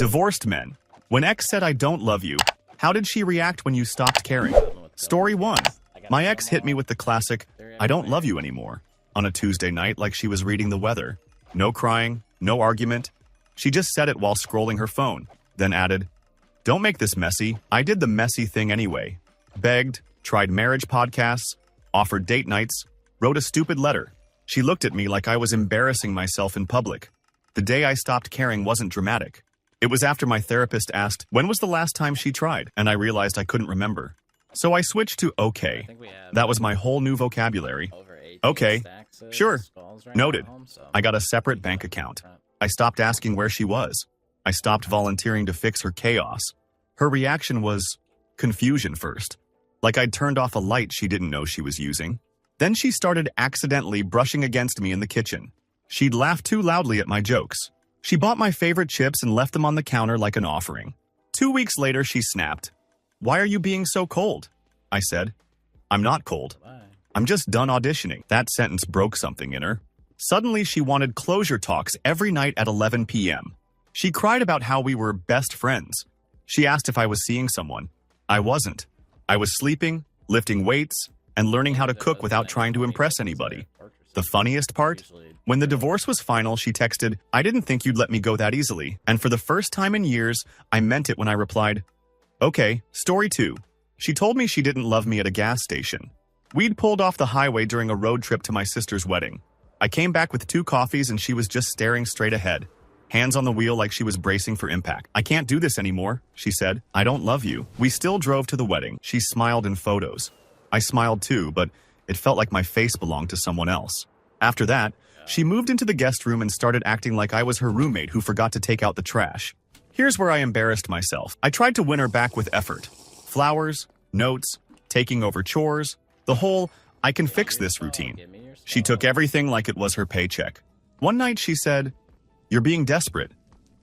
Divorced men. When ex said I don't love you, how did she react when you stopped caring? Story 1. My ex hit me with the classic, I don't love you anymore, on a Tuesday night like she was reading the weather. No crying, no argument. She just said it while scrolling her phone, then added, don't make this messy. I did the messy thing anyway. Begged, tried marriage podcasts, offered date nights, wrote a stupid letter. She looked at me like I was embarrassing myself in public. The day I stopped caring wasn't dramatic. It was after my therapist asked, when was the last time she tried? And I realized I couldn't remember. So I switched to okay. That was my whole new vocabulary. Okay, sure, noted. I got a separate bank account. I stopped asking where she was. I stopped volunteering to fix her chaos. Her reaction was confusion first, like I'd turned off a light she didn't know she was using. Then she started accidentally brushing against me in the kitchen. She'd laughed too loudly at my jokes. She bought my favorite chips and left them on the counter like an offering. 2 weeks later, she snapped. Why are you being so cold? I said. I'm not cold. I'm just done auditioning. That sentence broke something in her. Suddenly, she wanted closure talks every night at 11 p.m. She cried about how we were best friends. She asked if I was seeing someone. I wasn't. I was sleeping, lifting weights, and learning how to cook without trying to impress anybody. The funniest part? When the divorce was final, she texted, I didn't think you'd let me go that easily. And for the first time in years, I meant it when I replied, okay, story 2. She told me she didn't love me at a gas station. We'd pulled off the highway during a road trip to my sister's wedding. I came back with 2 coffees and she was just staring straight ahead, hands on the wheel like she was bracing for impact. I can't do this anymore, she said. I don't love you. We still drove to the wedding. She smiled in photos. I smiled too, but it felt like my face belonged to someone else. After that, she moved into the guest room and started acting like I was her roommate who forgot to take out the trash. Here's where I embarrassed myself. I tried to win her back with effort. Flowers, notes, taking over chores, the whole I can fix this routine. She took everything like it was her paycheck. One night she said, you're being desperate.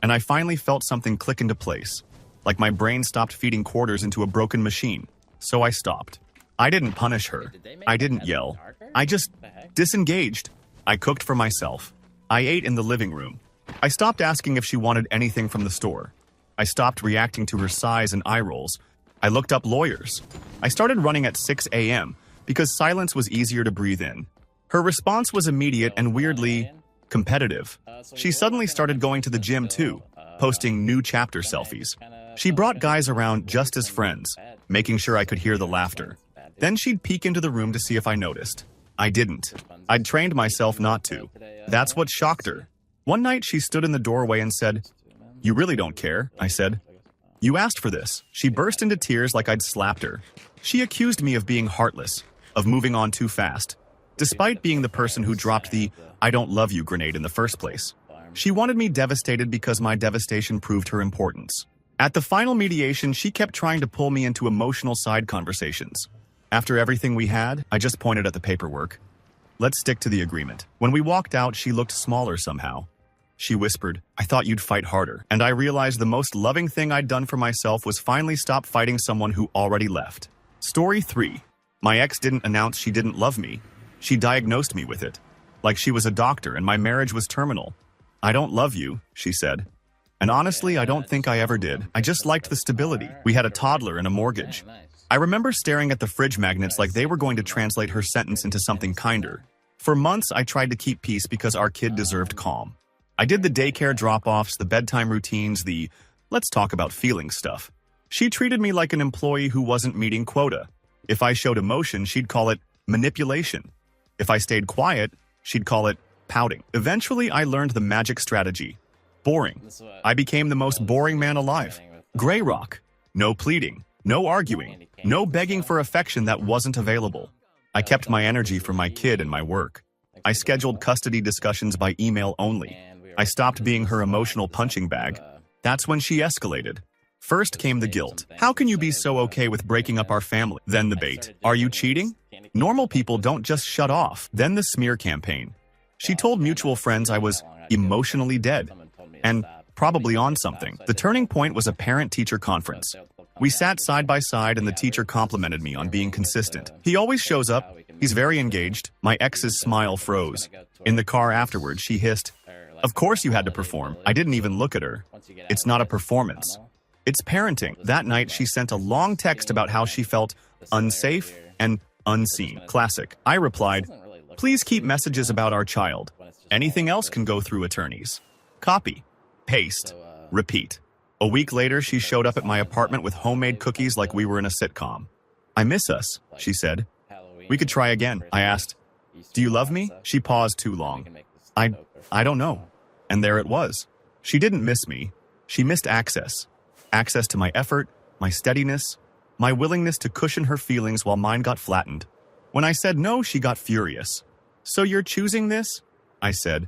And I finally felt something click into place, like my brain stopped feeding quarters into a broken machine. So I stopped. I didn't punish her. I didn't yell. I just disengaged. I cooked for myself. I ate in the living room. I stopped asking if she wanted anything from the store. I stopped reacting to her sighs and eye rolls. I looked up lawyers. I started running at 6 a.m. because silence was easier to breathe in. Her response was immediate and weirdly competitive. She suddenly started going to the gym too, posting new chapter selfies. She brought guys around just as friends, making sure I could hear the laughter. Then she'd peek into the room to see if I noticed. I didn't. I'd trained myself not to. That's what shocked her. One night she stood in the doorway and said, you really don't care, I said. You asked for this. She burst into tears like I'd slapped her. She accused me of being heartless, of moving on too fast, despite being the person who dropped the I don't love you grenade in the first place. She wanted me devastated because my devastation proved her importance. At the final mediation, she kept trying to pull me into emotional side conversations. After everything we had, I just pointed at the paperwork. Let's stick to the agreement. When we walked out, she looked smaller somehow. She whispered, I thought you'd fight harder. And I realized the most loving thing I'd done for myself was finally stop fighting someone who already left. Story 3. My ex didn't announce she didn't love me. She diagnosed me with it. Like she was a doctor and my marriage was terminal. I don't love you, she said. And honestly, I don't think I ever did. I just liked the stability. We had a toddler and a mortgage. I remember staring at the fridge magnets like they were going to translate her sentence into something kinder. For months, I tried to keep peace because our kid deserved calm. I did the daycare drop-offs, the bedtime routines, the let's talk about feelings stuff. She treated me like an employee who wasn't meeting quota. If I showed emotion, she'd call it manipulation. If I stayed quiet, she'd call it pouting. Eventually, I learned the magic strategy. Boring. I became the most boring man alive. Gray rock. No pleading. No arguing. No begging for affection that wasn't available. I kept my energy for my kid and my work. I scheduled custody discussions by email only. I stopped being her emotional punching bag. That's when she escalated. First came the guilt. How can you be so okay with breaking up our family? Then the bait. Are you cheating? Normal people don't just shut off. Then the smear campaign. She told mutual friends I was emotionally dead and probably on something. The turning point was a parent-teacher conference. We sat side by side and the teacher complimented me on being consistent. He always shows up. He's very engaged. My ex's smile froze. In the car afterward, she hissed, "Of course you had to perform." I didn't even look at her. It's not a performance. It's parenting. That night, she sent a long text about how she felt unsafe and unseen. Classic. I replied, please keep messages about our child. Anything else can go through attorneys. Copy. Paste. Repeat. A week later, she showed up at my apartment with homemade cookies like we were in a sitcom. I miss us, she said. We could try again. I asked, do you love me? She paused too long. I don't know. And there it was. She didn't miss me. She missed access. Access to my effort, my steadiness, my willingness to cushion her feelings while mine got flattened. When I said no, she got furious. So you're choosing this? I said.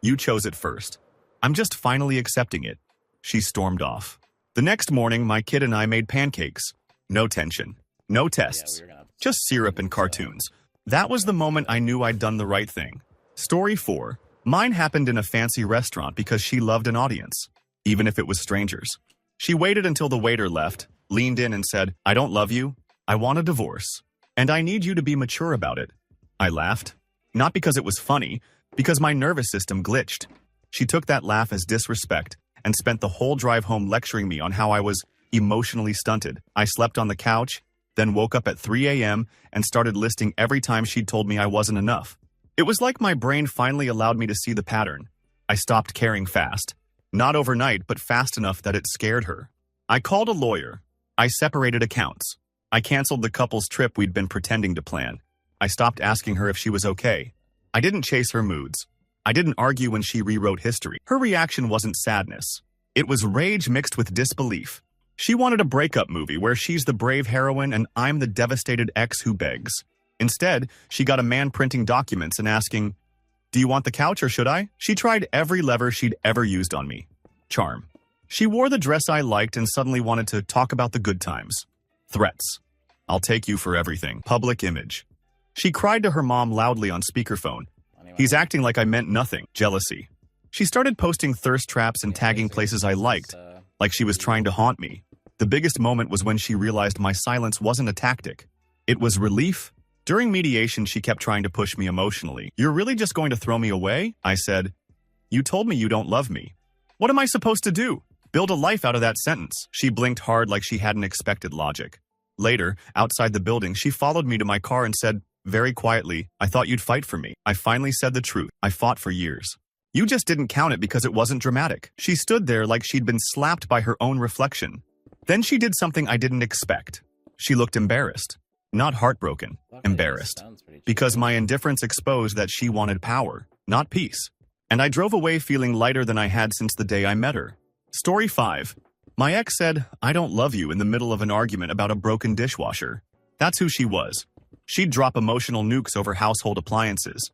You chose it first. I'm just finally accepting it. She stormed off. The next morning, my kid and I made pancakes. No tension. No tests. Just syrup and cartoons. That was the moment I knew I'd done the right thing. Story 4. Mine happened in a fancy restaurant because she loved an audience, even if it was strangers. She waited until the waiter left, leaned in and said, I don't love you. I want a divorce. And I need you to be mature about it. I laughed. Not because it was funny, because my nervous system glitched. She took that laugh as disrespect and spent the whole drive home lecturing me on how I was emotionally stunted. I slept on the couch, then woke up at 3 a.m. and started listing every time she'd told me I wasn't enough. It was like my brain finally allowed me to see the pattern. I stopped caring fast. Not overnight, but fast enough that it scared her. I called a lawyer. I separated accounts. I canceled the couple's trip we'd been pretending to plan. I stopped asking her if she was okay. I didn't chase her moods. I didn't argue when she rewrote history. Her reaction wasn't sadness. It was rage mixed with disbelief. She wanted a breakup movie where she's the brave heroine and I'm the devastated ex who begs. Instead, she got a man printing documents and asking, do you want the couch or should I? She tried every lever she'd ever used on me. Charm. She wore the dress I liked and suddenly wanted to talk about the good times. Threats. I'll take you for everything. Public image. She cried to her mom loudly on speakerphone. He's acting like I meant nothing. Jealousy. She started posting thirst traps and tagging places I liked, like she was trying to haunt me. The biggest moment was when she realized my silence wasn't a tactic. It was relief. During mediation, she kept trying to push me emotionally. You're really just going to throw me away? I said. You told me you don't love me. What am I supposed to do? Build a life out of that sentence. She blinked hard like she hadn't expected logic. Later, outside the building, she followed me to my car and said, very quietly, I thought you'd fight for me. I finally said the truth. I fought for years. You just didn't count it because it wasn't dramatic. She stood there like she'd been slapped by her own reflection. Then she did something I didn't expect. She looked embarrassed. Not heartbroken. Embarrassed. Because my indifference exposed that she wanted power, not peace. And I drove away feeling lighter than I had since the day I met her. Story 5. My ex said, I don't love you in the middle of an argument about a broken dishwasher. That's who she was. She'd drop emotional nukes over household appliances.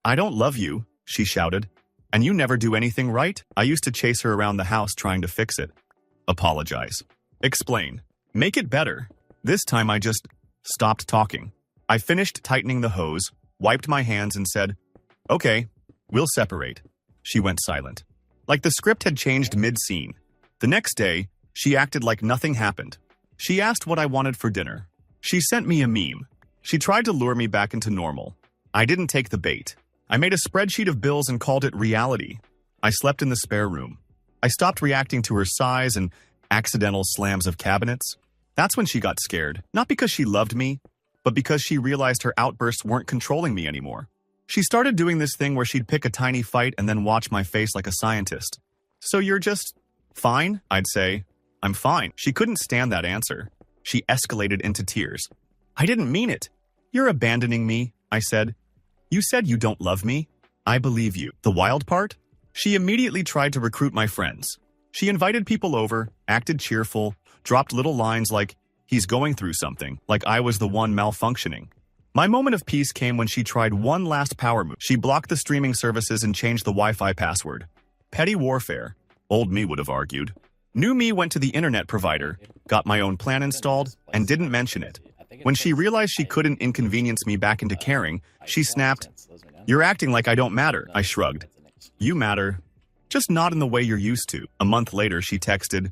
I don't love you, she shouted. And you never do anything right? I used to chase her around the house trying to fix it. Apologize. Explain. Make it better. This time I just stopped talking. I finished tightening the hose, wiped my hands and said, okay, we'll separate. She went silent. Like the script had changed mid-scene. The next day, she acted like nothing happened. She asked what I wanted for dinner. She sent me a meme. She tried to lure me back into normal. I didn't take the bait. I made a spreadsheet of bills and called it reality. I slept in the spare room. I stopped reacting to her sighs and accidental slams of cabinets. That's when she got scared, not because she loved me, but because she realized her outbursts weren't controlling me anymore. She started doing this thing where she'd pick a tiny fight and then watch my face like a scientist. So you're just fine? I'd say, I'm fine. She couldn't stand that answer. She escalated into tears. I didn't mean it. You're abandoning me, I said. You said you don't love me. I believe you. The wild part? She immediately tried to recruit my friends. She invited people over, acted cheerful, dropped little lines like, he's going through something, like I was the one malfunctioning. My moment of peace came when she tried one last power move. She blocked the streaming services and changed the Wi-Fi password. Petty warfare, old me would have argued. New me went to the internet provider, got my own plan installed, and didn't mention it. When she realized she couldn't inconvenience me back into caring, she snapped, you're acting like I don't matter. I shrugged. You matter. Just not in the way you're used to. A month later, she texted,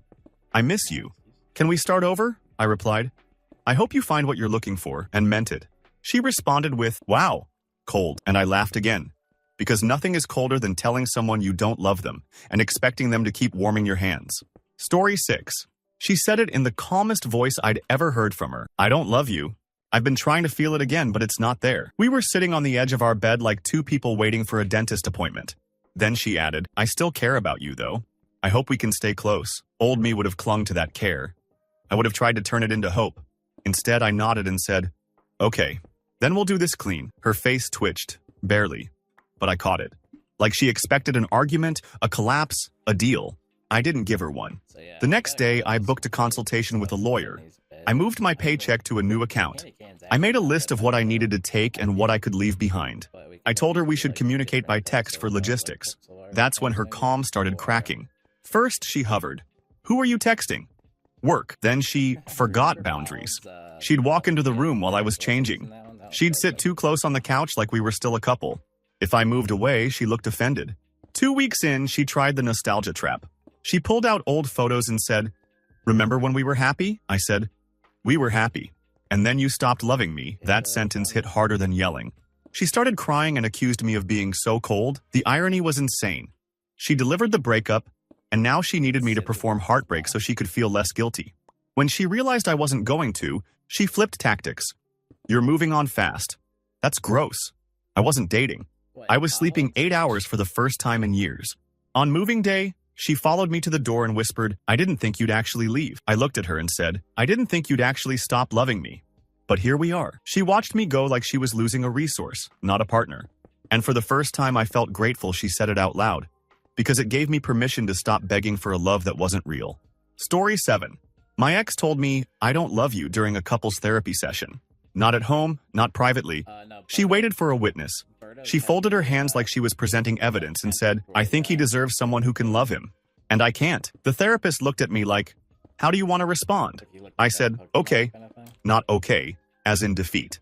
I miss you. Can we start over? I replied. I hope you find what you're looking for, and meant it. She responded with, wow, cold, and I laughed again. because nothing is colder than telling someone you don't love them and expecting them to keep warming your hands. Story 6. She said it in the calmest voice I'd ever heard from her. I don't love you. I've been trying to feel it again, but it's not there. We were sitting on the edge of our bed like two people waiting for a dentist appointment. Then she added, I still care about you, though. I hope we can stay close. Old me would have clung to that care. I would have tried to turn it into hope. Instead, I nodded and said, okay, then we'll do this clean. Her face twitched, barely, but I caught it. Like she expected an argument, a collapse, a deal. I didn't give her one. The next day, I booked a consultation with a lawyer. I moved my paycheck to a new account. I made a list of what I needed to take and what I could leave behind. I told her we should communicate by text for logistics. That's when her calm started cracking. First, she hovered. Who are you texting? Work. Then she forgot boundaries. She'd walk into the room while I was changing. She'd sit too close on the couch like we were still a couple. If I moved away, she looked offended. 2 weeks in, she tried the nostalgia trap. She pulled out old photos and said, remember when we were happy? I said, we were happy. And then you stopped loving me. That sentence hit harder than yelling. She started crying and accused me of being so cold. The irony was insane. She delivered the breakup, and now she needed me to perform heartbreak so she could feel less guilty. When she realized I wasn't going to, she flipped tactics. You're moving on fast. That's gross. I wasn't dating. I was sleeping 8 hours for the first time in years. On moving day, she followed me to the door and whispered, I didn't think you'd actually leave. I looked at her and said, I didn't think you'd actually stop loving me. But here we are. She watched me go like she was losing a resource, not a partner. And for the first time, I felt grateful she said it out loud, because it gave me permission to stop begging for a love that wasn't real. Story 7. My ex told me, I don't love you during a couples therapy session. Not at home, not privately. She waited for a witness. She folded her hands like she was presenting evidence and said, I think he deserves someone who can love him. And I can't. The therapist looked at me like, how do you want to respond? I said, okay. Not okay, as in defeat.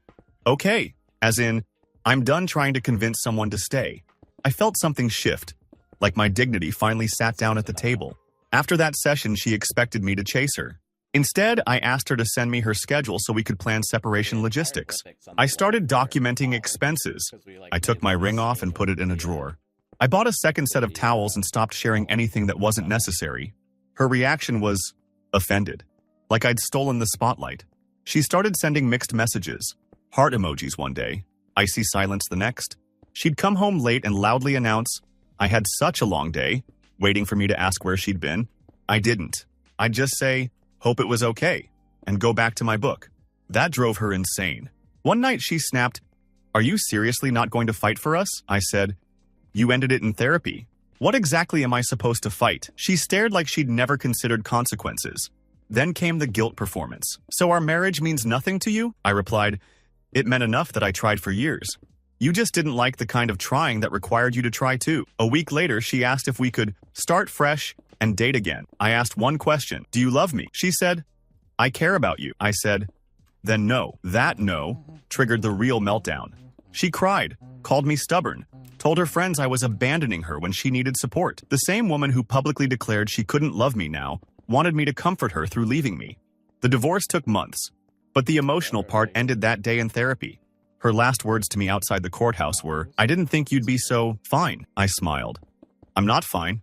Okay, as in, I'm done trying to convince someone to stay. I felt something shift, like my dignity finally sat down at the table. After that session, she expected me to chase her. Instead, I asked her to send me her schedule so we could plan separation logistics. I started documenting expenses. I took my ring off and put it in a drawer. I bought a second set of towels and stopped sharing anything that wasn't necessary. Her reaction was offended, like I'd stolen the spotlight. She started sending mixed messages, heart emojis one day, icy silence the next. She'd come home late and loudly announce, I had such a long day, waiting for me to ask where she'd been. I didn't. I'd just say, hope it was okay, and go back to my book. That drove her insane. One night she snapped, are you seriously not going to fight for us? I said, you ended it in therapy. What exactly am I supposed to fight? She stared like she'd never considered consequences. Then came the guilt performance. So our marriage means nothing to you? I replied, it meant enough that I tried for years. You just didn't like the kind of trying that required you to try too. A week later, she asked if we could start fresh and date again. I asked one question, do you love me? She said, I care about you. I said, then no. That no triggered the real meltdown. She cried, called me stubborn, told her friends I was abandoning her when she needed support. The same woman who publicly declared she couldn't love me now wanted me to comfort her through leaving me. The divorce took months, but the emotional part ended that day in therapy. Her last words to me outside the courthouse were, I didn't think you'd be so fine. I smiled. I'm not fine.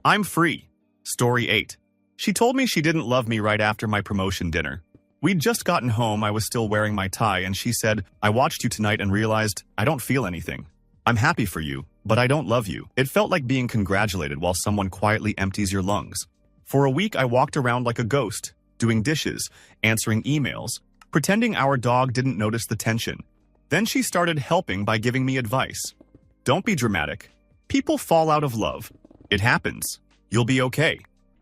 I'm free. Story 8. She told me she didn't love me right after my promotion dinner. We'd just gotten home, I was still wearing my tie, and she said, I watched you tonight and realized I don't feel anything. I'm happy for you, but I don't love you. It felt like being congratulated while someone quietly empties your lungs. For a week, I walked around like a ghost, doing dishes, answering emails, pretending our dog didn't notice the tension. Then she started helping by giving me advice. Don't be dramatic. People fall out of love. It happens. You'll be okay.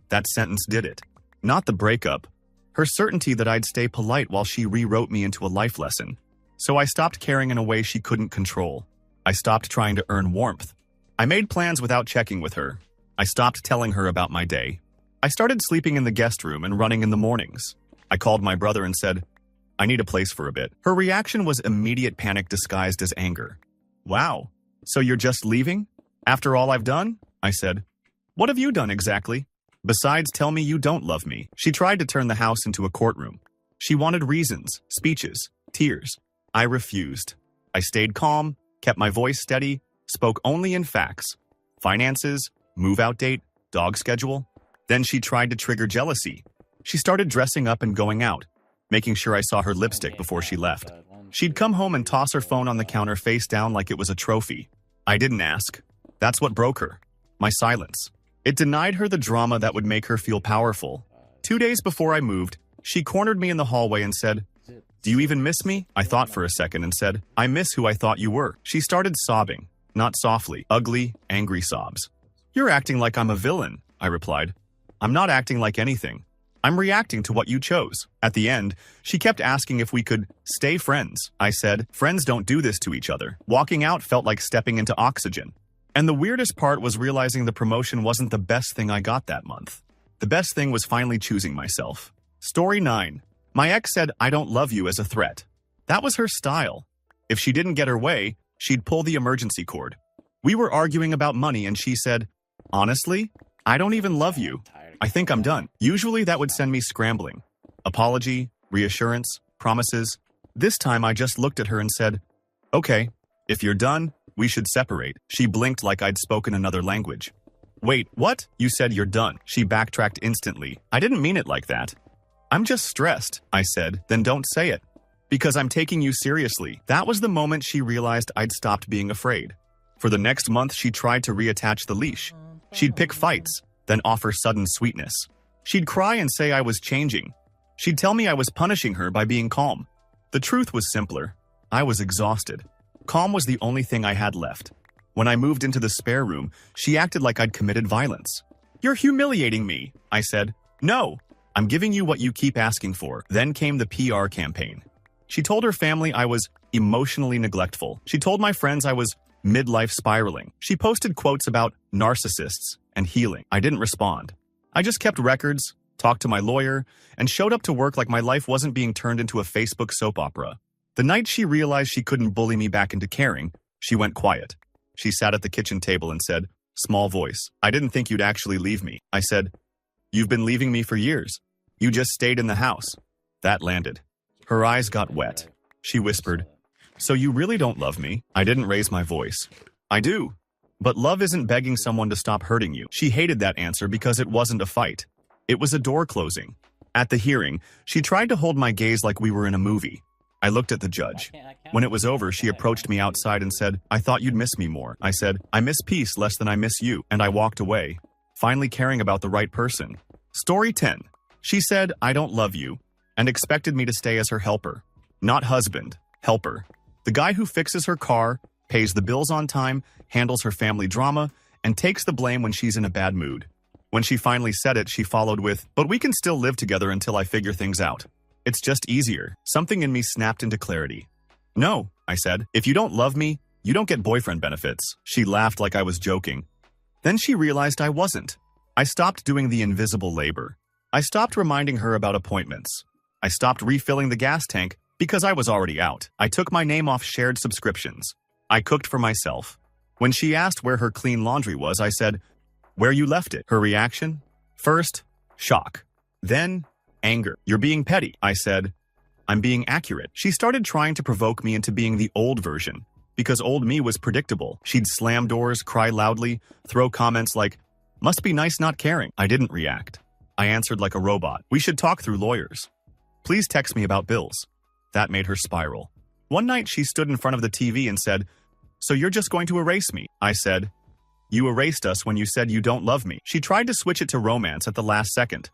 That sentence did it. Not the breakup. Her certainty that I'd stay polite while she rewrote me into a life lesson. So I stopped caring in a way she couldn't control. I stopped trying to earn warmth. I made plans without checking with her. I stopped telling her about my day. I started sleeping in the guest room and running in the mornings. I called my brother and said, I need a place for a bit. Her reaction was immediate panic disguised as anger. Wow, so you're just leaving? After all I've done? I said. What have you done exactly? Besides, tell me you don't love me. She tried to turn the house into a courtroom. She wanted reasons, speeches, tears. I refused. I stayed calm, kept my voice steady, spoke only in facts. Finances, move-out date, dog schedule. Then she tried to trigger jealousy. She started dressing up and going out, making sure I saw her lipstick before she left. She'd come home and toss her phone on the counter face down like it was a trophy. I didn't ask. That's what broke her. My silence. It denied her the drama that would make her feel powerful. 2 days before I moved, she cornered me in the hallway and said, "Do you even miss me?" I thought for a second and said, "I miss who I thought you were." She started sobbing, not softly, ugly, angry sobs. "You're acting like I'm a villain," I replied. "I'm not acting like anything. I'm reacting to what you chose." At the end, she kept asking if we could stay friends. I said, "Friends don't do this to each other." Walking out felt like stepping into oxygen. And the weirdest part was realizing the promotion wasn't the best thing I got that month. The best thing was finally choosing myself. Story 9. My ex said, "I don't love you" as a threat. That was her style. If she didn't get her way, she'd pull the emergency cord. We were arguing about money and she said, "Honestly, I don't even love you. I think I'm done." Usually that would send me scrambling. Apology, reassurance, promises. This time I just looked at her and said, "Okay, if you're done, we should separate." She blinked like I'd spoken another language. "Wait, what? You said you're done." She backtracked instantly. "I didn't mean it like that." "I'm just stressed," I said. "Then don't say it. Because I'm taking you seriously." That was the moment she realized I'd stopped being afraid. For the next month, she tried to reattach the leash. She'd pick fights, then offer sudden sweetness. She'd cry and say I was changing. She'd tell me I was punishing her by being calm. The truth was simpler. I was exhausted. Calm was the only thing I had left. When I moved into the spare room, she acted like I'd committed violence. "You're humiliating me," I said. "No, I'm giving you what you keep asking for." Then came the PR campaign. She told her family I was emotionally neglectful. She told my friends I was midlife spiraling. She posted quotes about narcissists and healing. I didn't respond. I just kept records, talked to my lawyer, and showed up to work like my life wasn't being turned into a Facebook soap opera. The night she realized she couldn't bully me back into caring, she went quiet. She sat at the kitchen table and said, small voice, "I didn't think you'd actually leave me." I said, "You've been leaving me for years. You just stayed in the house." That landed. Her eyes got wet. She whispered, "So you really don't love me?" I didn't raise my voice. "I do. But love isn't begging someone to stop hurting you." She hated that answer because it wasn't a fight. It was a door closing. At the hearing, she tried to hold my gaze like we were in a movie. I looked at the judge. When it was over, she approached me outside and said, "I thought you'd miss me more." I said, "I miss peace less than I miss you." And I walked away, finally caring about the right person. Story 10. She said, "I don't love you," and expected me to stay as her helper. Not husband, helper. The guy who fixes her car, pays the bills on time, handles her family drama, and takes the blame when she's in a bad mood. When she finally said it, she followed with, "But we can still live together until I figure things out. It's just easier." Something in me snapped into clarity. "No," I said. "If you don't love me, you don't get boyfriend benefits." She laughed like I was joking. Then she realized I wasn't. I stopped doing the invisible labor. I stopped reminding her about appointments. I stopped refilling the gas tank because I was already out. I took my name off shared subscriptions. I cooked for myself. When she asked where her clean laundry was, I said, "Where you left it." Her reaction? First, shock. Then, anger. "You're being petty." I said, "I'm being accurate." She started trying to provoke me into being the old version, because old me was predictable. She'd slam doors, cry loudly, throw comments like, "Must be nice not caring." I didn't react. I answered like a robot. "We should talk through lawyers. Please text me about bills." That made her spiral. One night she stood in front of the TV and said, "So you're just going to erase me?" I said, "You erased us when you said you don't love me." She tried to switch it to romance at the last second.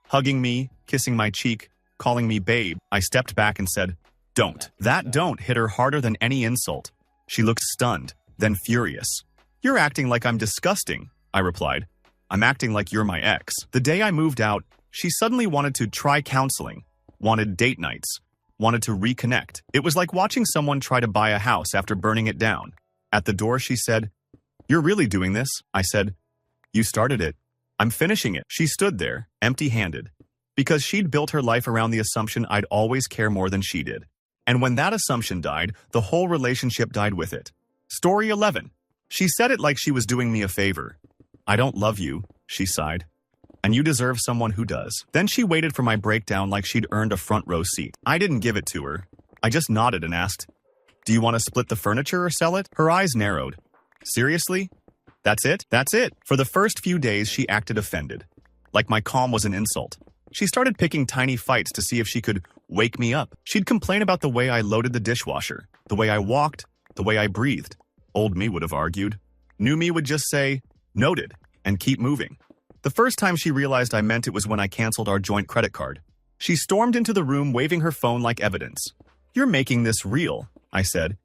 Hugging me, kissing my cheek, calling me babe. I stepped back and said, "Don't." That "don't" hit her harder than any insult. She looked stunned, then furious. "You're acting like I'm disgusting," I replied. "I'm acting like you're my ex." The day I moved out, she suddenly wanted to try counseling, wanted date nights, wanted to reconnect. It was like watching someone try to buy a house after burning it down. At the door, she said, "You're really doing this?" I said, "You started it. I'm finishing it." She stood there, empty-handed, because she'd built her life around the assumption I'd always care more than she did. And when that assumption died, the whole relationship died with it. Story 11. She said it like she was doing me a favor. "I don't love you," she sighed. "And you deserve someone who does." Then she waited for my breakdown like she'd earned a front row seat. I didn't give it to her. I just nodded and asked, "Do you want to split the furniture or sell it?" Her eyes narrowed. Seriously? That's it? That's it. For the first few days, she acted offended. Like my calm was an insult. She started picking tiny fights to see if she could wake me up. She'd complain about the way I loaded the dishwasher, the way I walked, the way I breathed. Old me would have argued. New me would just say, noted, and keep moving. The first time she realized I meant it was when I canceled our joint credit card. She stormed into the room waving her phone like evidence. You're making this real, I said.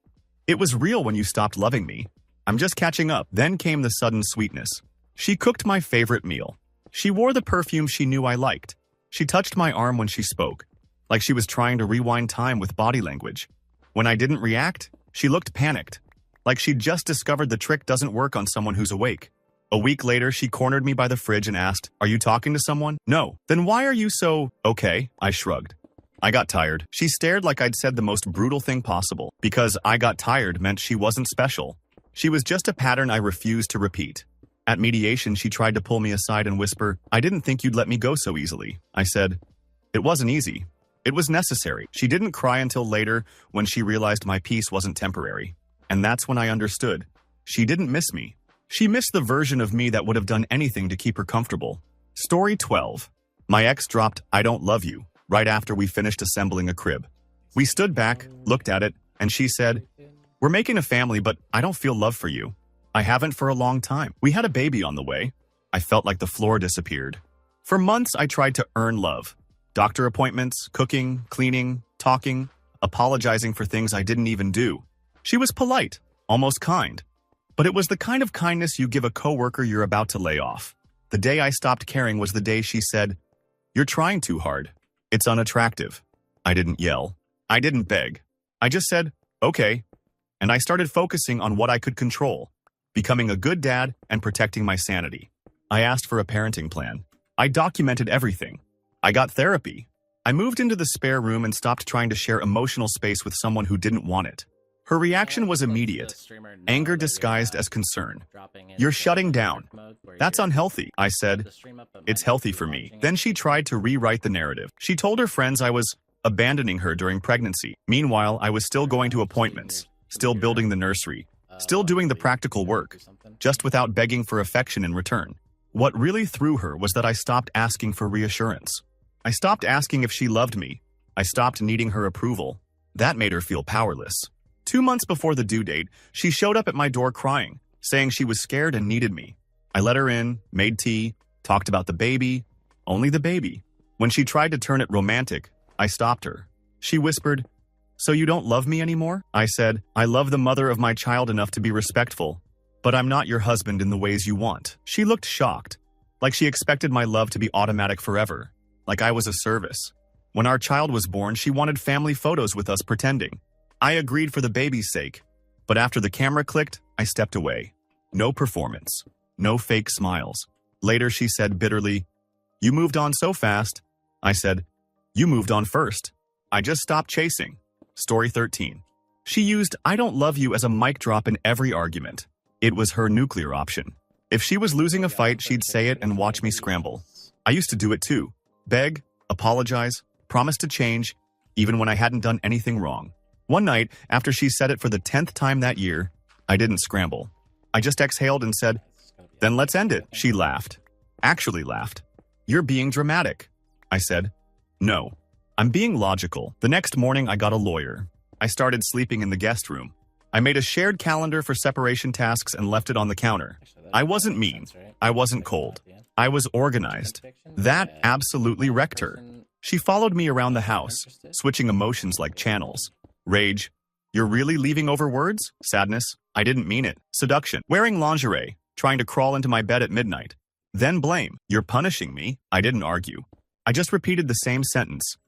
It was real when you stopped loving me. I'm just catching up. Then came the sudden sweetness. She cooked my favorite meal. She wore the perfume she knew I liked. She touched my arm when she spoke, like she was trying to rewind time with body language. When I didn't react, she looked panicked, like she'd just discovered the trick doesn't work on someone who's awake. A week later, she cornered me by the fridge and asked, "Are you talking to someone?" "No." "Then why are you so—" "Okay," I shrugged. I got tired. She stared like I'd said the most brutal thing possible. Because I got tired meant she wasn't special. She was just a pattern I refused to repeat. At mediation, she tried to pull me aside and whisper, "I didn't think you'd let me go so easily." I said, "It wasn't easy. It was necessary." She didn't cry until later when she realized my peace wasn't temporary. And that's when I understood. She didn't miss me. She missed the version of me that would have done anything to keep her comfortable. Story 12. My ex dropped "I don't love you" right after we finished assembling a crib. We stood back, looked at it, and she said, "We're making a family, but I don't feel love for you. I haven't for a long time. We had a baby on the way." I felt like the floor disappeared. For months, I tried to earn love. Doctor appointments, cooking, cleaning, talking, apologizing for things I didn't even do. She was polite, almost kind. But it was the kind of kindness you give a coworker you're about to lay off. The day I stopped caring was the day she said, "You're trying too hard. It's unattractive." I didn't yell. I didn't beg. I just said, "Okay." And I started focusing on what I could control, becoming a good dad and protecting my sanity. I asked for a parenting plan. I documented everything. I got therapy. I moved into the spare room and stopped trying to share emotional space with someone who didn't want it. Her reaction was immediate, anger disguised as concern. "You're shutting down." "That's unhealthy," I said. "It's healthy for me." Then she tried to rewrite the narrative. She told her friends I was abandoning her during pregnancy. Meanwhile, I was still going to appointments, still building the nursery, still doing the practical work, just without begging for affection in return. What really threw her was that I stopped asking for reassurance. I stopped asking if she loved me. I stopped needing her approval. That made her feel powerless. 2 months before the due date, she showed up at my door crying, saying she was scared and needed me. I let her in, made tea, talked about the baby, only the baby. When she tried to turn it romantic, I stopped her. She whispered, "So you don't love me anymore?" I said, "I love the mother of my child enough to be respectful, but I'm not your husband in the ways you want." She looked shocked, like she expected my love to be automatic forever, like I was a service. When our child was born, she wanted family photos with us pretending. I agreed for the baby's sake, but after the camera clicked, I stepped away. No performance, no fake smiles. Later, she said bitterly, "You moved on so fast." I said, "You moved on first. I just stopped chasing." Story 13. She used "I don't love you" as a mic drop in every argument. It was her nuclear option. If she was losing a fight, she'd say it and watch me scramble. I used to do it too. Beg, apologize, promise to change, even when I hadn't done anything wrong. One night, after she said it for the 10th time that year, I didn't scramble. I just exhaled and said, "Then let's end it." She laughed. Actually laughed. "You're being dramatic." I said, "No, I'm being logical." The next morning, I got a lawyer. I started sleeping in the guest room. I made a shared calendar for separation tasks and left it on the counter. I wasn't mean. I wasn't cold. I was organized. That absolutely wrecked her. She followed me around the house, switching emotions like channels. Rage. "You're really leaving over words?" Sadness. "I didn't mean it." Seduction. Wearing lingerie, trying to crawl into my bed at midnight. Then blame. "You're punishing me." I didn't argue. I just repeated the same sentence.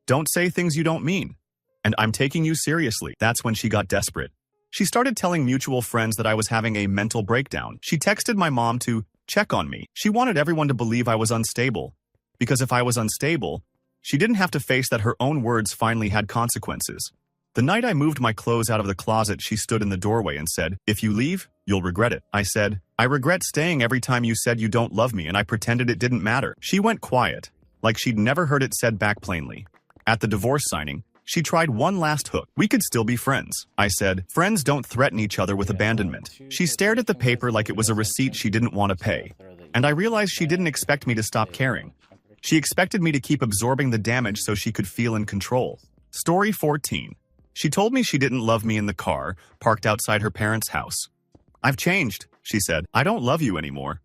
"Don't say things you don't mean." And "I'm taking you seriously." That's when she got desperate. She started telling mutual friends that I was having a mental breakdown. She texted my mom to check on me. She wanted everyone to believe I was unstable. Because if I was unstable, she didn't have to face that her own words finally had consequences. The night I moved my clothes out of the closet, she stood in the doorway and said, "If you leave, you'll regret it." I said, "I regret staying every time you said you don't love me," and I pretended it didn't matter. She went quiet, like she'd never heard it said back plainly. At the divorce signing, She tried one last hook. We could still be friends, I said. Friends don't threaten each other with abandonment. She stared at the paper like it was a receipt she didn't want to pay. And I realized she didn't expect me to stop caring. She expected me to keep absorbing the damage so she could feel in control. Story 14. She told me she didn't love me in the car, parked outside her parents' house. I've changed, she said. I don't love you anymore.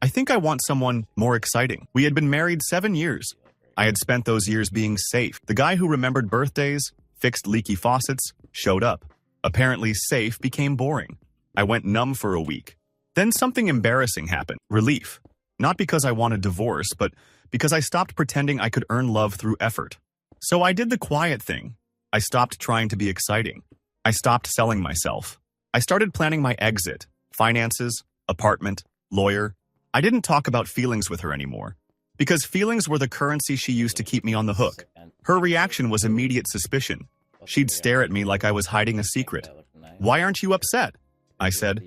I think I want someone more exciting. We had been married 7 years. I had spent those years being safe. The guy who remembered birthdays, fixed leaky faucets, showed up. Apparently safe became boring. I went numb for a week. Then something embarrassing happened. Relief. Not because I wanted divorce, but because I stopped pretending I could earn love through effort. So I did the quiet thing. I stopped trying to be exciting. I stopped selling myself. I started planning my exit. Finances, apartment, lawyer. I didn't talk about feelings with her anymore. Because feelings were the currency she used to keep me on the hook. Her reaction was immediate suspicion. She'd stare at me like I was hiding a secret. Why aren't you upset? I said,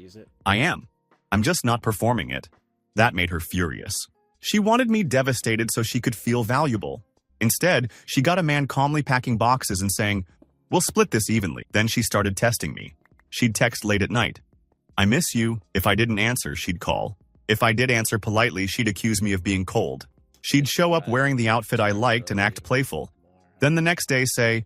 I am. I'm just not performing it. That made her furious. She wanted me devastated so she could feel valuable. Instead, she got a man calmly packing boxes and saying, we'll split this evenly. Then she started testing me. She'd text late at night. I miss you. If I didn't answer, she'd call. If I did answer politely, she'd accuse me of being cold. She'd show up wearing the outfit I liked and act playful. Then the next day say,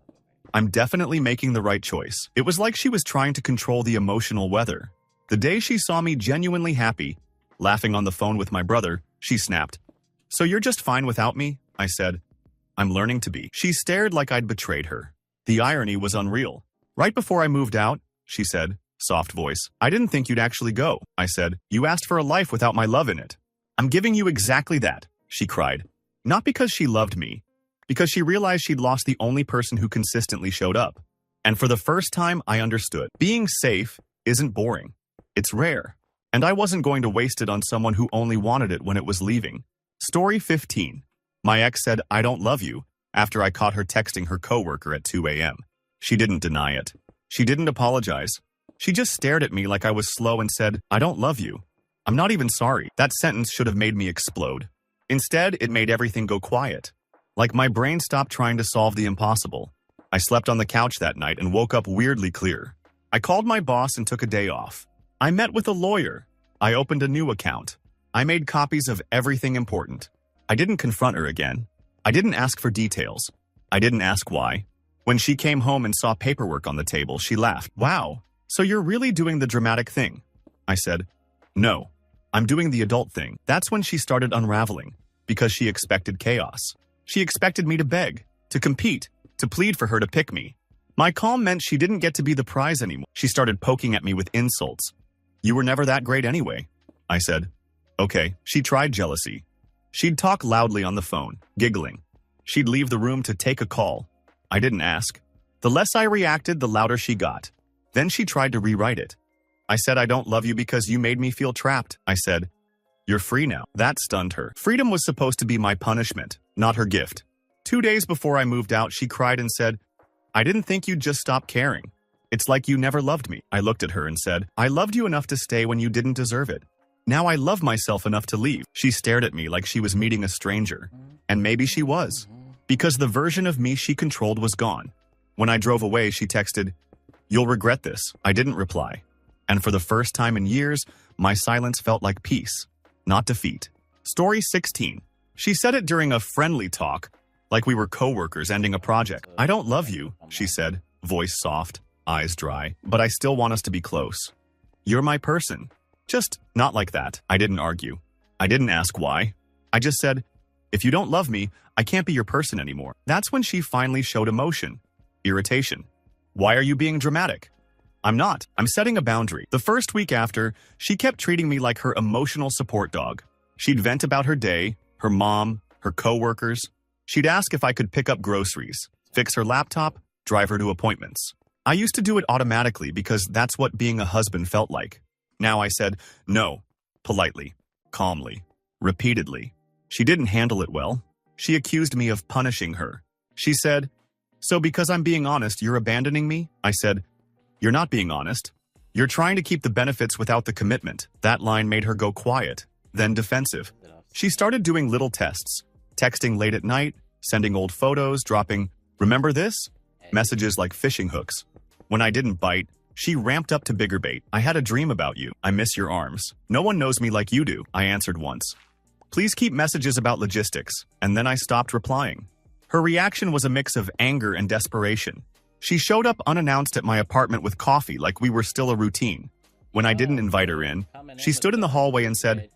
I'm definitely making the right choice. It was like she was trying to control the emotional weather. The day she saw me genuinely happy, laughing on the phone with my brother, she snapped. So you're just fine without me? I said. I'm learning to be. She stared like I'd betrayed her. The irony was unreal. Right before I moved out, she said, soft voice, I didn't think you'd actually go. I said, you asked for a life without my love in it. I'm giving you exactly that. She cried. Not because she loved me, because she realized she'd lost the only person who consistently showed up. And for the first time, I understood. Being safe isn't boring. It's rare. And I wasn't going to waste it on someone who only wanted it when it was leaving. Story 15. My ex said, I don't love you, after I caught her texting her coworker at 2 a.m. She didn't deny it. She didn't apologize. She just stared at me like I was slow and said, I don't love you. I'm not even sorry. That sentence should have made me explode. Instead, it made everything go quiet. Like my brain stopped trying to solve the impossible. I slept on the couch that night and woke up weirdly clear. I called my boss and took a day off. I met with a lawyer. I opened a new account. I made copies of everything important. I didn't confront her again. I didn't ask for details. I didn't ask why. When she came home and saw paperwork on the table, she laughed. Wow, so you're really doing the dramatic thing? I said, no, I'm doing the adult thing. That's when she started unraveling, because she expected chaos. She expected me to beg, to compete, to plead for her to pick me. My calm meant she didn't get to be the prize anymore. She started poking at me with insults. You were never that great anyway. I said, okay. She tried jealousy. She'd talk loudly on the phone, giggling. She'd leave the room to take a call. I didn't ask. The less I reacted, the louder she got. Then she tried to rewrite it. I said, I don't love you because you made me feel trapped. I said, you're free now. That stunned her. Freedom was supposed to be my punishment, not her gift. 2 days before I moved out, she cried and said, I didn't think you'd just stop caring. It's like you never loved me. I looked at her and said, I loved you enough to stay when you didn't deserve it. Now I love myself enough to leave. She stared at me like she was meeting a stranger. And maybe she was. Because the version of me she controlled was gone. When I drove away, she texted, you'll regret this. I didn't reply. And for the first time in years, my silence felt like peace, not defeat. Story 16. She said it during a friendly talk, like we were co-workers ending a project. I don't love you, she said, voice soft, eyes dry, but I still want us to be close. You're my person. Just not like that. I didn't argue. I didn't ask why. I just said, if you don't love me, I can't be your person anymore. That's when she finally showed emotion, irritation. Why are you being dramatic? I'm not. I'm setting a boundary. The first week after, she kept treating me like her emotional support dog. She'd vent about her day, her mom, her coworkers. She'd ask if I could pick up groceries, fix her laptop, drive her to appointments. I used to do it automatically because that's what being a husband felt like. Now I said, no, politely, calmly, repeatedly. She didn't handle it well. She accused me of punishing her. She said, so because I'm being honest, you're abandoning me? I said, you're not being honest. You're trying to keep the benefits without the commitment. That line made her go quiet, then defensive. She started doing little tests, texting late at night, sending old photos, dropping, remember this? Messages like fishing hooks. When I didn't bite, she ramped up to bigger bait. I had a dream about you. I miss your arms. No one knows me like you do, I answered once. Please keep messages about logistics, and then I stopped replying. Her reaction was a mix of anger and desperation. She showed up unannounced at my apartment with coffee like we were still a routine. When I didn't invite her in, she stood in the hallway and said,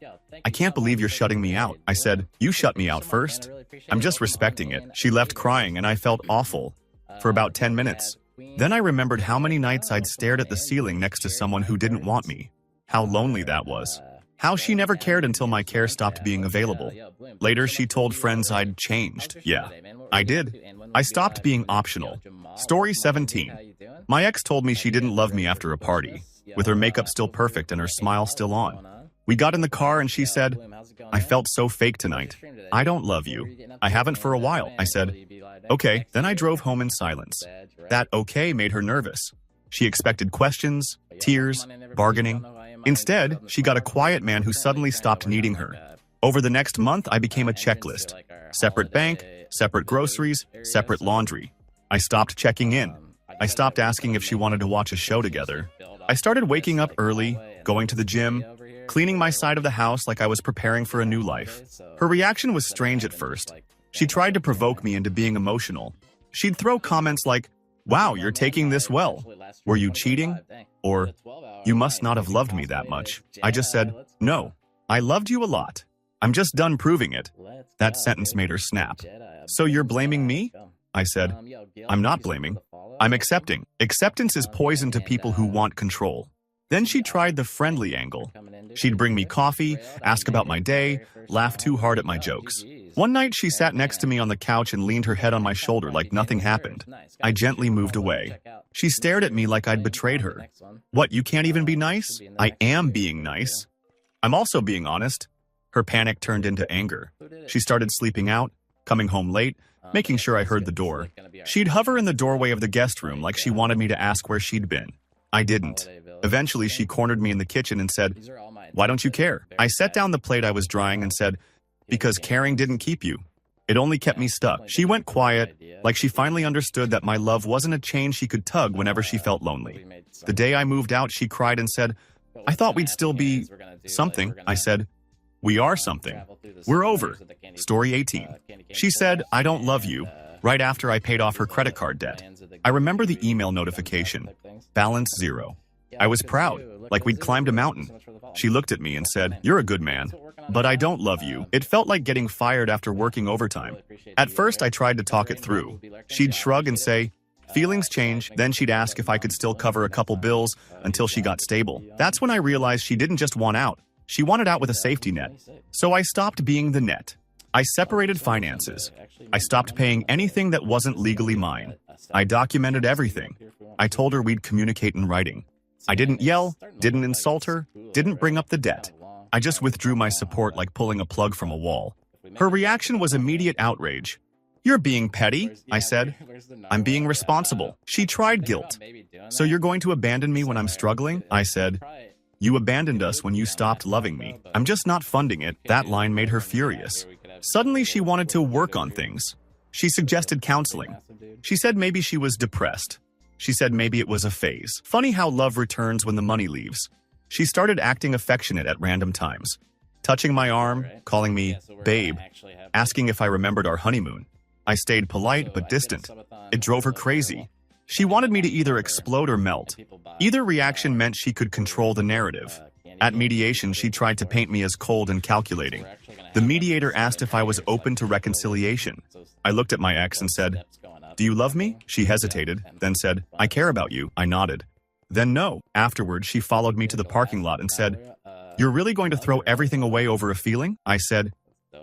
I can't believe you're shutting me out. I said, you shut me out first. I'm just respecting it. She left crying and I felt awful for about 10 minutes. Then I remembered how many nights I'd stared at the ceiling next to someone who didn't want me. How lonely that was. How she never cared until my care stopped being available. Later, she told friends I'd changed. Yeah, I did. I stopped being optional. Story 17. My ex told me she didn't love me after a party, with her makeup still perfect and her smile still on. We got in the car and she said, I felt so fake tonight. I don't love you. I haven't for a while. I said, okay. Then I drove home in silence. That okay made her nervous. She expected questions, tears, bargaining. Instead, she got a quiet man who suddenly stopped needing her. Over the next month, I became a checklist. Separate bank, separate groceries, separate laundry. I stopped checking in. I stopped asking if she wanted to watch a show together. I started waking up early, going to the gym, cleaning my side of the house like I was preparing for a new life. Her reaction was strange at first. She tried to provoke me into being emotional. She'd throw comments like, wow, you're taking this well. Were you cheating? Or, you must not have loved me that much. I just said, no, I loved you a lot. I'm just done proving it. That sentence made her snap. So you're blaming me? I said, I'm not blaming. I'm accepting. Acceptance is poison to people who want control. Then she tried the friendly angle. She'd bring me coffee, ask about my day, laugh too hard at my jokes. One night she sat next to me on the couch and leaned her head on my shoulder like nothing happened. I gently moved away. She stared at me like I'd betrayed her. What, you can't even be nice? I am being nice. I'm also being honest. Her panic turned into anger. She started sleeping out, coming home late, making sure I heard the door. She'd hover in the doorway of the guest room like she wanted me to ask where she'd been. I didn't. Eventually, she cornered me in the kitchen and said, why don't you care? I set down the plate I was drying and said, because caring didn't keep you. It only kept me stuck. She went quiet, like she finally understood that my love wasn't a chain she could tug whenever she felt lonely. The day I moved out, she cried and said, I thought we'd still be something. I said, we are something. We're over. Story 18. She said, I don't love you, right after I paid off her credit card debt. I remember the email notification. Balance 0. I was proud, like we'd climbed a mountain. She looked at me and said, you're a good man, but I don't love you. It felt like getting fired after working overtime. At first, I tried to talk it through. She'd shrug and say, feelings change. Then she'd ask if I could still cover a couple bills until she got stable. That's when I realized she didn't just want out. She wanted out with a safety net. So I stopped being the net. I separated finances. I stopped paying anything that wasn't legally mine. I documented everything. I told her we'd communicate in writing. I didn't yell, didn't insult her, didn't bring up the debt. I just withdrew my support like pulling a plug from a wall. Her reaction was immediate outrage. You're being petty, I said. I'm being responsible. She tried guilt. So you're going to abandon me when I'm struggling? I said. You abandoned us when you stopped loving me. I'm just not funding it. That line made her furious. Suddenly she wanted to work on things. She suggested counseling. She said maybe she was depressed. She said maybe it was a phase. Funny how love returns when the money leaves. She started acting affectionate at random times, touching my arm, calling me babe, asking if I remembered our honeymoon. I stayed polite but distant. It drove her crazy. She wanted me to either explode or melt. Either reaction meant she could control the narrative. At mediation, she tried to paint me as cold and calculating. The mediator asked if I was open to reconciliation. I looked at my ex and said, do you love me? She hesitated, then said, I care about you. I nodded. Then no. Afterwards, she followed me to the parking lot and said, you're really going to throw everything away over a feeling? I said,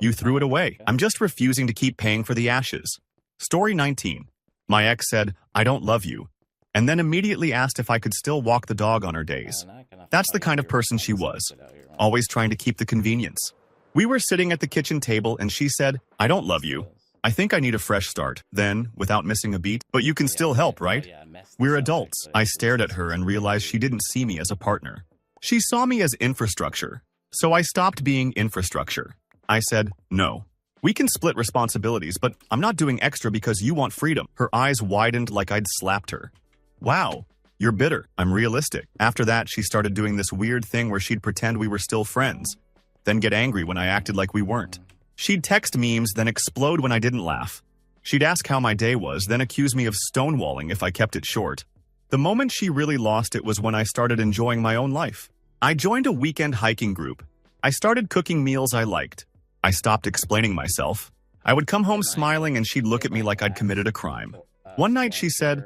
you threw it away. I'm just refusing to keep paying for the ashes. Story 19. My ex said, I don't love you, and then immediately asked if I could still walk the dog on her days. That's the kind of person she was, always trying to keep the convenience. We were sitting at the kitchen table and she said, I don't love you. I think I need a fresh start. Then, without missing a beat, but you can still help, right? We're adults. I stared at her and realized she didn't see me as a partner. She saw me as infrastructure. So I stopped being infrastructure. I said, no. We can split responsibilities, but I'm not doing extra because you want freedom. Her eyes widened like I'd slapped her. Wow, you're bitter. I'm realistic. After that, she started doing this weird thing where she'd pretend we were still friends, then get angry when I acted like we weren't. She'd text memes, then explode when I didn't laugh. She'd ask how my day was, then accuse me of stonewalling if I kept it short. The moment she really lost it was when I started enjoying my own life. I joined a weekend hiking group. I started cooking meals I liked. I stopped explaining myself. I would come home smiling and she'd look at me like I'd committed a crime. One night she said,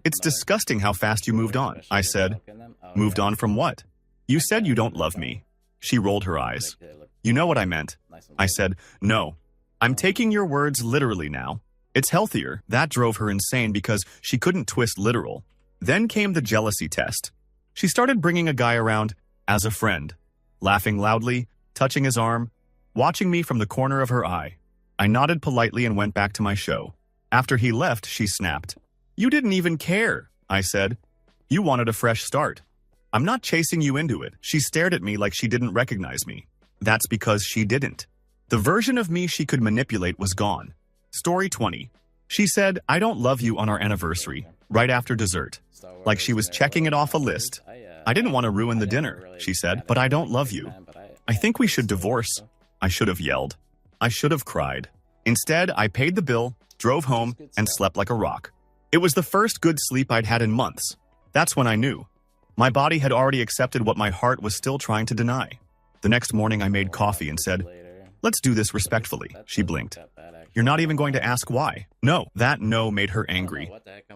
"It's disgusting how fast you moved on." I said, "Moved on from what?" "You said you don't love me." She rolled her eyes. "You know what I meant." I said, "No. I'm taking your words literally now. It's healthier." That drove her insane because she couldn't twist literal. Then came the jealousy test. She started bringing a guy around as a friend, laughing loudly, touching his arm, watching me from the corner of her eye. I nodded politely and went back to my show. After he left, she snapped. "You didn't even care," I said. "You wanted a fresh start. I'm not chasing you into it." She stared at me like she didn't recognize me. That's because she didn't. The version of me she could manipulate was gone. Story 20. She said, "I don't love you" on our anniversary, right after dessert. Like she was checking it off a list. "I didn't want to ruin the dinner," she said, "but I don't love you. I think we should divorce." I should have yelled. I should have cried. Instead, I paid the bill, drove home, and slept like a rock. It was the first good sleep I'd had in months. That's when I knew. My body had already accepted what my heart was still trying to deny. The next morning I made coffee and said, "Let's do this respectfully." She blinked. "You're not even going to ask why?" No, that no made her angry.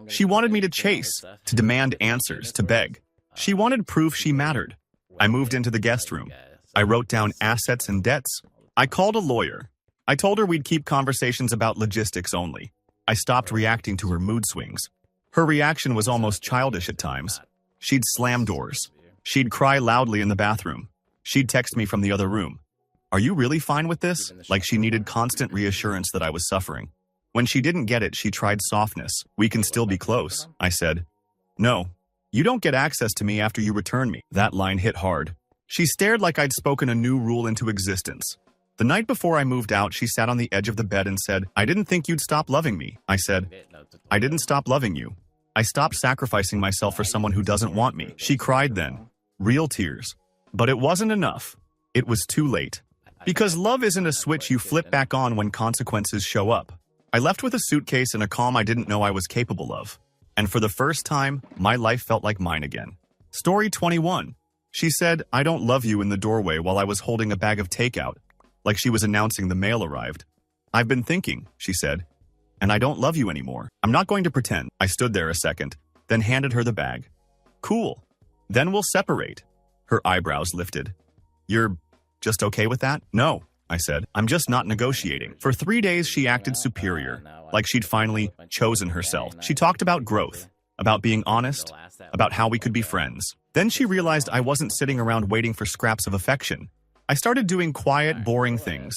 She wanted me to chase, to demand answers, to beg. She wanted proof she mattered. I moved into the guest room. I wrote down assets and debts. I called a lawyer. I told her we'd keep conversations about logistics only. I stopped reacting to her mood swings. Her reaction was almost childish at times. She'd slam doors. She'd cry loudly in the bathroom. She'd text me from the other room. "Are you really fine with this?" Like she needed constant reassurance that I was suffering. When she didn't get it, she tried softness. "We can still be close," I said. "No. You don't get access to me after you return me." That line hit hard. She stared like I'd spoken a new rule into existence. The night before I moved out, she sat on the edge of the bed and said, "I didn't think you'd stop loving me." I said, "I didn't stop loving you. I stopped sacrificing myself for someone who doesn't want me." She cried then. Real tears. But it wasn't enough. It was too late. Because love isn't a switch you flip back on when consequences show up. I left with a suitcase and a calm I didn't know I was capable of. And for the first time, my life felt like mine again. Story 21. She said, "I don't love you" in the doorway while I was holding a bag of takeout, like she was announcing the mail arrived. "I've been thinking," she said, "and I don't love you anymore." "I'm not going to pretend." I stood there a second, then handed her the bag. "Cool. Then we'll separate." Her eyebrows lifted. "You're just okay with that?" "No," I said. "I'm just not negotiating." For 3 days, she acted superior, like she'd finally chosen herself. She talked about growth, about being honest, about how we could be friends. Then she realized I wasn't sitting around waiting for scraps of affection. I started doing quiet, boring things.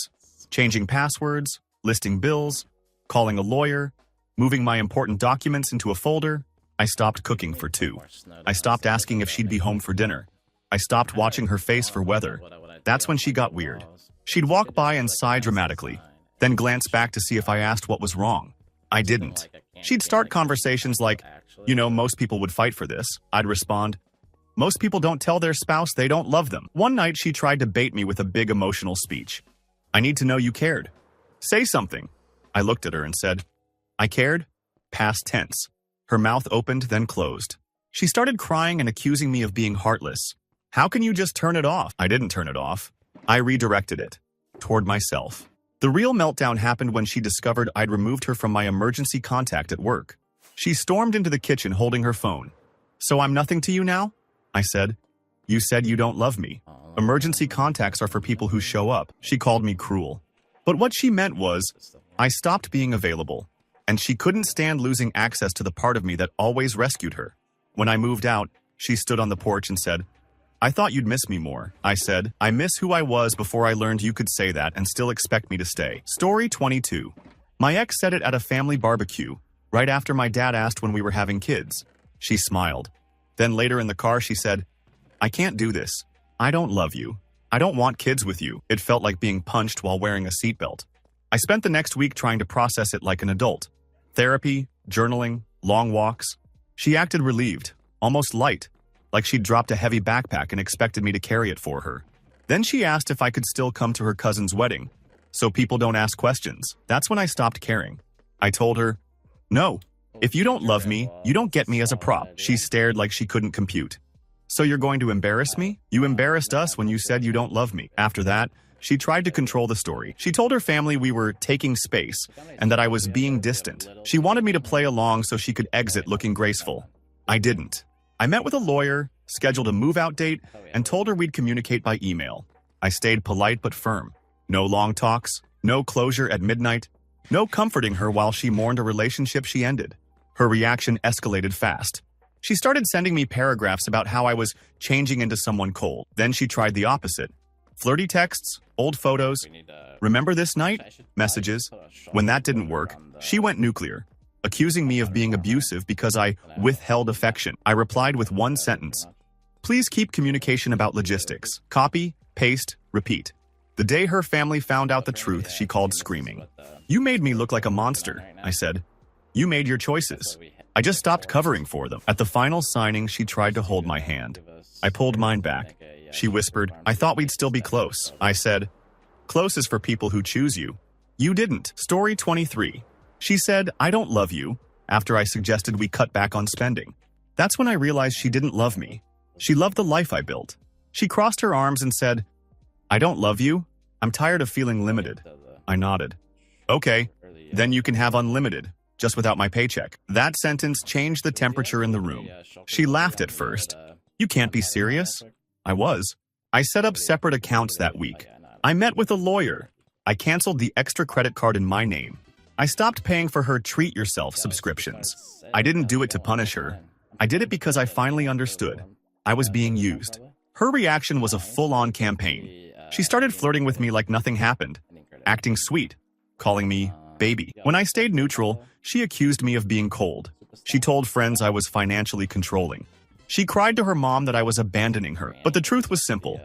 Changing passwords, listing bills, calling a lawyer, moving my important documents into a folder. I stopped cooking for 2. I stopped asking if she'd be home for dinner. I stopped watching her face for weather. That's when she got weird. She'd walk by and sigh dramatically, then glance back to see if I asked what was wrong. I didn't. She'd start conversations like, "You know, most people would fight for this." I'd respond, "Most people don't tell their spouse they don't love them." One night, she tried to bait me with a big emotional speech. "I need to know you cared. Say something." I looked at her and said, "I cared?" Past tense. Her mouth opened, then closed. She started crying and accusing me of being heartless. "How can you just turn it off?" I didn't turn it off. I redirected it. Toward myself. The real meltdown happened when she discovered I'd removed her from my emergency contact at work. She stormed into the kitchen holding her phone. "So I'm nothing to you now?" I said. "You said you don't love me. Emergency contacts are for people who show up." She called me cruel. But what she meant was, I stopped being available, and she couldn't stand losing access to the part of me that always rescued her. When I moved out, she stood on the porch and said, "I thought you'd miss me more." I said, "I miss who I was before I learned you could say that and still expect me to stay." Story 22. My ex said it at a family barbecue, right after my dad asked when we were having kids. She smiled. Then later in the car she said, "I can't do this. I don't love you. I don't want kids with you." It felt like being punched while wearing a seatbelt. I spent the next week trying to process it like an adult. Therapy, journaling, long walks. She acted relieved, almost light, like she'd dropped a heavy backpack and expected me to carry it for her. Then she asked if I could still come to her cousin's wedding, so people don't ask questions. That's when I stopped caring. I told her, no, if you don't love me, you don't get me as a prop. She stared like she couldn't compute. So you're going to embarrass me? You embarrassed us when you said you don't love me. After that, she tried to control the story. She told her family we were taking space and that I was being distant. She wanted me to play along so she could exit looking graceful. I didn't. I met with a lawyer, scheduled a move-out date, and told her we'd communicate by email. I stayed polite but firm. No long talks, no closure at midnight, no comforting her while she mourned a relationship she ended. Her reaction escalated fast. She started sending me paragraphs about how I was changing into someone cold. Then she tried the opposite. Flirty texts, old photos, remember this night? Messages. When that didn't work, she went nuclear, accusing me of being abusive because I withheld affection. I replied with one sentence. Please keep communication about logistics. Copy, paste, repeat. The day her family found out the truth, she called screaming. You made me look like a monster, I said. You made your choices. I just stopped covering for them. At the final signing, she tried to hold my hand. I pulled mine back. She whispered, I thought we'd still be close. I said, close is for people who choose you. You didn't. Story 23. She said, I don't love you, after I suggested we cut back on spending. That's when I realized she didn't love me. She loved the life I built. She crossed her arms and said, I don't love you. I'm tired of feeling limited. I nodded. Okay, then you can have unlimited, just without my paycheck. That sentence changed the temperature in the room. She laughed at first. You can't be serious? I was. I set up separate accounts that week. I met with a lawyer. I canceled the extra credit card in my name. I stopped paying for her treat yourself subscriptions. I didn't do it to punish her. I did it because I finally understood. I was being used. Her reaction was a full-on campaign. She started flirting with me like nothing happened, acting sweet, calling me baby. When I stayed neutral, she accused me of being cold. She told friends I was financially controlling. She cried to her mom that I was abandoning her, but the truth was simple.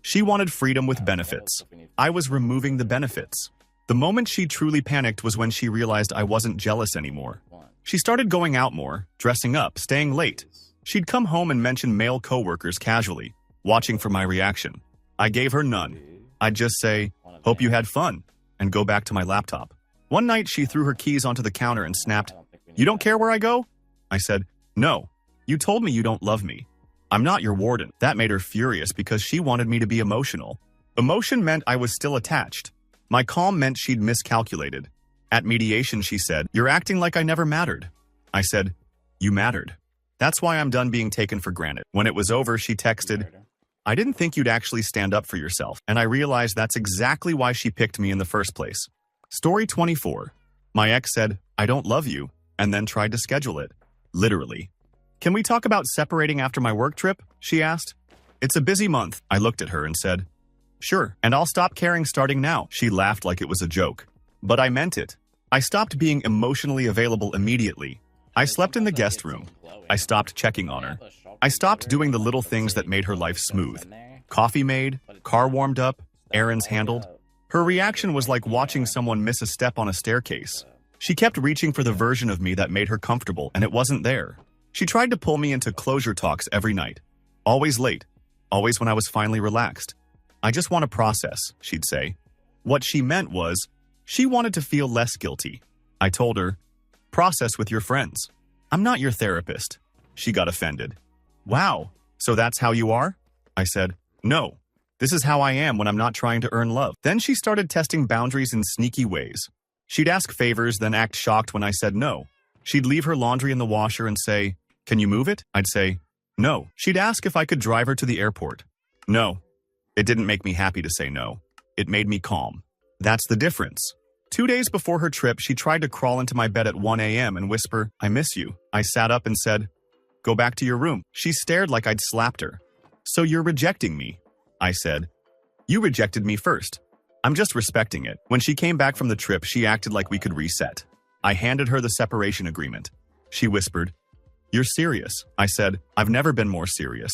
She wanted freedom with benefits. I was removing the benefits. The moment she truly panicked was when she realized I wasn't jealous anymore. She started going out more, dressing up, staying late. She'd come home and mention male coworkers casually, watching for my reaction. I gave her none. I'd just say, hope you had fun, and go back to my laptop. One night, she threw her keys onto the counter and snapped, You don't care where I go? I said, No. You told me you don't love me. I'm not your warden. That made her furious because she wanted me to be emotional. Emotion meant I was still attached. My calm meant she'd miscalculated. At mediation, she said, You're acting like I never mattered. I said, You mattered. That's why I'm done being taken for granted. When it was over, she texted, I didn't think you'd actually stand up for yourself, and I realized that's exactly why she picked me in the first place. Story 24. My ex said, I don't love you, and then tried to schedule it. Literally. Can we talk about separating after my work trip? She asked. It's a busy month. I looked at her and said, Sure, and I'll stop caring starting now. She laughed like it was a joke. But I meant it. I stopped being emotionally available immediately. I slept in the guest room. I stopped checking on her. I stopped doing the little things that made her life smooth. Coffee made, car warmed up, errands handled. Her reaction was like watching someone miss a step on a staircase. She kept reaching for the version of me that made her comfortable, and it wasn't there. She tried to pull me into closure talks every night. Always late. Always when I was finally relaxed. I just want to process, she'd say. What she meant was, she wanted to feel less guilty. I told her, Process with your friends. I'm not your therapist. She got offended. Wow, so that's how you are? I said, No. This is how I am when I'm not trying to earn love. Then she started testing boundaries in sneaky ways. She'd ask favors, then act shocked when I said no. She'd leave her laundry in the washer and say, Can you move it? I'd say, No. She'd ask if I could drive her to the airport. No. It didn't make me happy to say no. It made me calm. That's the difference. 2 days before her trip, she tried to crawl into my bed at 1 a.m. and whisper, I miss you. I sat up and said, Go back to your room. She stared like I'd slapped her. So you're rejecting me? I said. You rejected me first. I'm just respecting it. When she came back from the trip, she acted like we could reset. I handed her the separation agreement. She whispered, You're serious. I said, I've never been more serious.